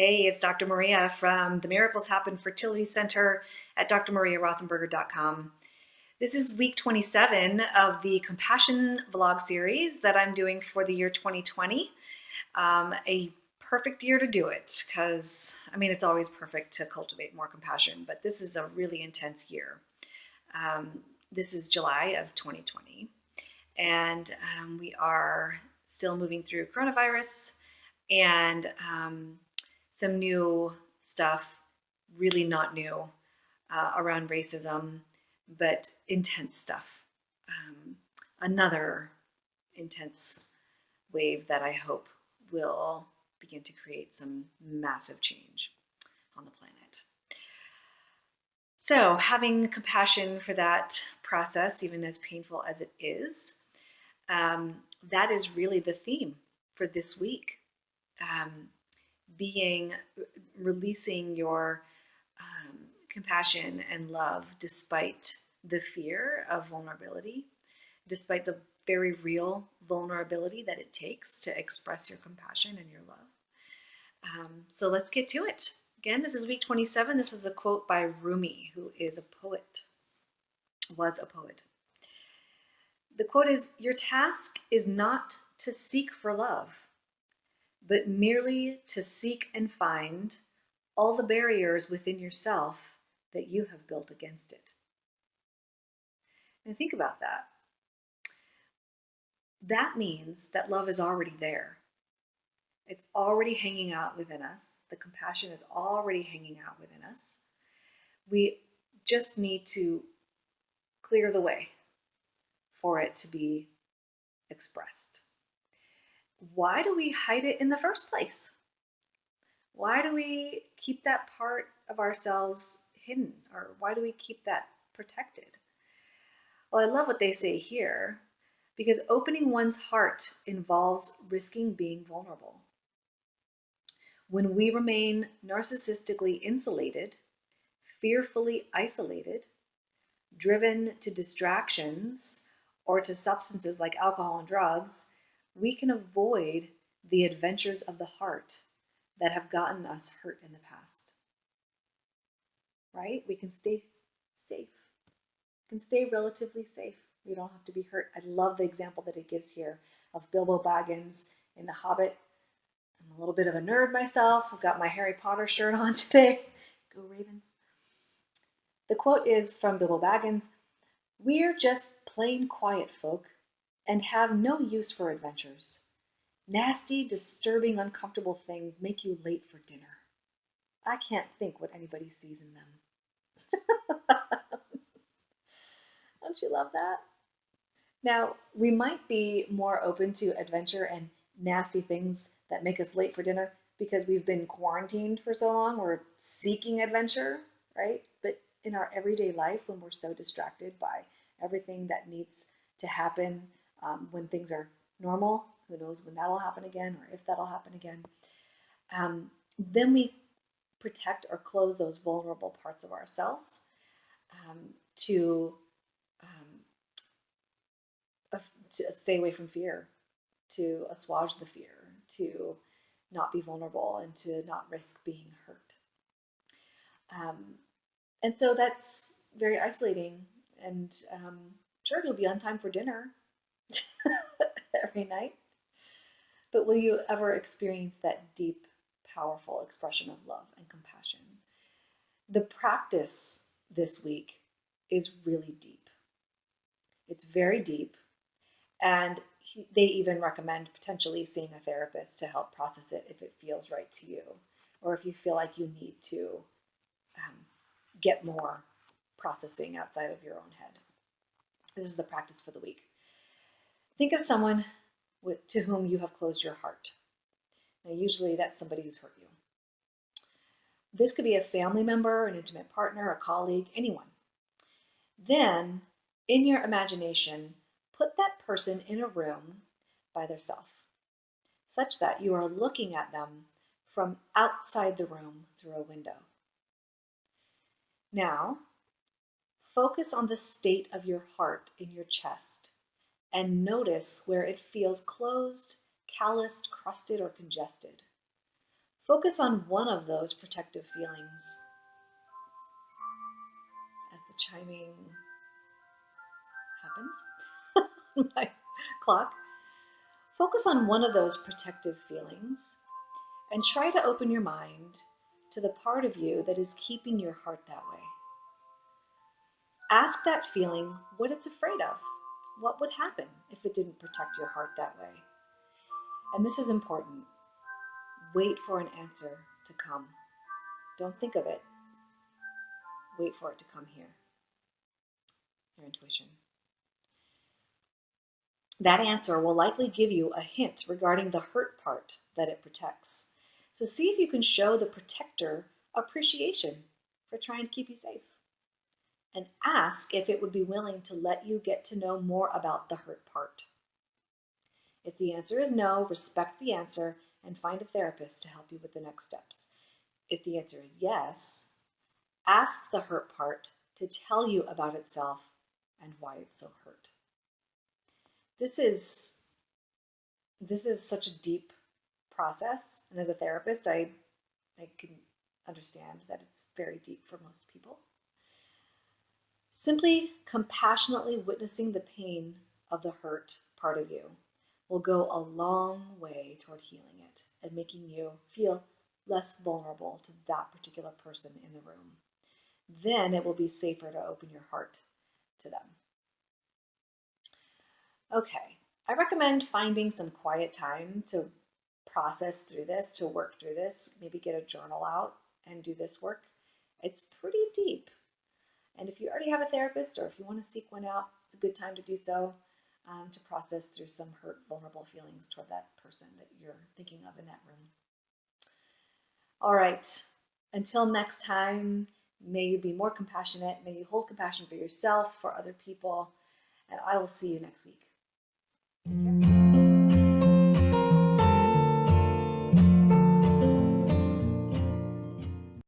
Hey, it's Dr. Maria from the Miracles Happen Fertility Center at drmariarothenberger.com. This is week 27 of the Compassion vlog series that I'm doing for the year 2020. A perfect year to do it because, it's always perfect to cultivate more compassion, but this is a really intense year. This is July of 2020, and we are still moving through coronavirus and some new stuff, really not new, around racism, but intense stuff. Another intense wave that I hope will begin to create some massive change on the planet. So having compassion for that process, even as painful as it is, that is really the theme for this week. Releasing your compassion and love despite the fear of vulnerability, despite the very real vulnerability that it takes to express your compassion and your love. So let's get to it. Again, this is week 27. This is a quote by Rumi, who is a poet, was a poet. The quote is, "Your task is not to seek for love, but merely to seek and find all the barriers within yourself that you have built against it." And think about that. That means that love is already there. It's already hanging out within us. The compassion is already hanging out within us. We just need to clear the way for it to be expressed. Why do we hide it in the first place? Why do we keep that part of ourselves hidden? Or why do we keep that protected? Well, I love what they say here, because opening one's heart involves risking being vulnerable. When we remain narcissistically insulated, fearfully isolated, driven to distractions or to substances like alcohol and drugs, we can avoid the adventures of the heart that have gotten us hurt in the past. Right? We can stay safe. We can stay relatively safe. We don't have to be hurt. I love the example that it gives here of Bilbo Baggins in The Hobbit. I'm a little bit of a nerd myself. I've got my Harry Potter shirt on today. Go Ravens. The quote is from Bilbo Baggins, "We're just plain quiet folk and have no use for adventures. Nasty, disturbing, uncomfortable things make you late for dinner. I can't think what anybody sees in them." Don't you love that? Now, we might be more open to adventure and nasty things that make us late for dinner because we've been quarantined for so long. We're seeking adventure, right? But in our everyday life, when we're so distracted by everything that needs to happen, when things are normal, who knows when that'll happen again or if that'll happen again, then we protect or close those vulnerable parts of ourselves to stay away from fear, to assuage the fear, to not be vulnerable, and to not risk being hurt. And so that's very isolating. And sure, you'll be on time for dinner every night. But will you ever experience that deep, powerful expression of love and compassion? The practice this week is really deep. It's very deep. And they even recommend potentially seeing a therapist to help process it if it feels right to you, or if you feel like you need to get more processing outside of your own head. This is the practice for the week. Think of someone to whom you have closed your heart. Now, usually that's somebody who's hurt you. This could be a family member, an intimate partner, a colleague, anyone. Then, in your imagination, put that person in a room by themselves, such that you are looking at them from outside the room through a window. Now, focus on the state of your heart in your chest and notice where it feels closed, calloused, crusted, or congested. Focus on one of those protective feelings as the chiming happens. My clock. Focus on one of those protective feelings and try to open your mind to the part of you that is keeping your heart that way. Ask that feeling what it's afraid of. What would happen if it didn't protect your heart that way? And this is important. Wait for an answer to come. Don't think of it. Wait for it to come here. Your intuition. That answer will likely give you a hint regarding the hurt part that it protects. So see if you can show the protector appreciation for trying to keep you safe. And ask if it would be willing to let you get to know more about the hurt part. If the answer is no, respect the answer and find a therapist to help you with the next steps. If the answer is yes, ask the hurt part to tell you about itself and why it's so hurt. This is such a deep process, and as a therapist, I can understand that it's very deep for most people. Simply compassionately witnessing the pain of the hurt part of you will go a long way toward healing it and making you feel less vulnerable to that particular person in the room. Then it will be safer to open your heart to them. Okay, I recommend finding some quiet time to process through this, to work through this, maybe get a journal out and do this work. It's pretty deep. And if you already have a therapist or if you want to seek one out, it's a good time to do so, to process through some hurt, vulnerable feelings toward that person that you're thinking of in that room. All right, until next time, may you be more compassionate. May you hold compassion for yourself, for other people, and I will see you next week.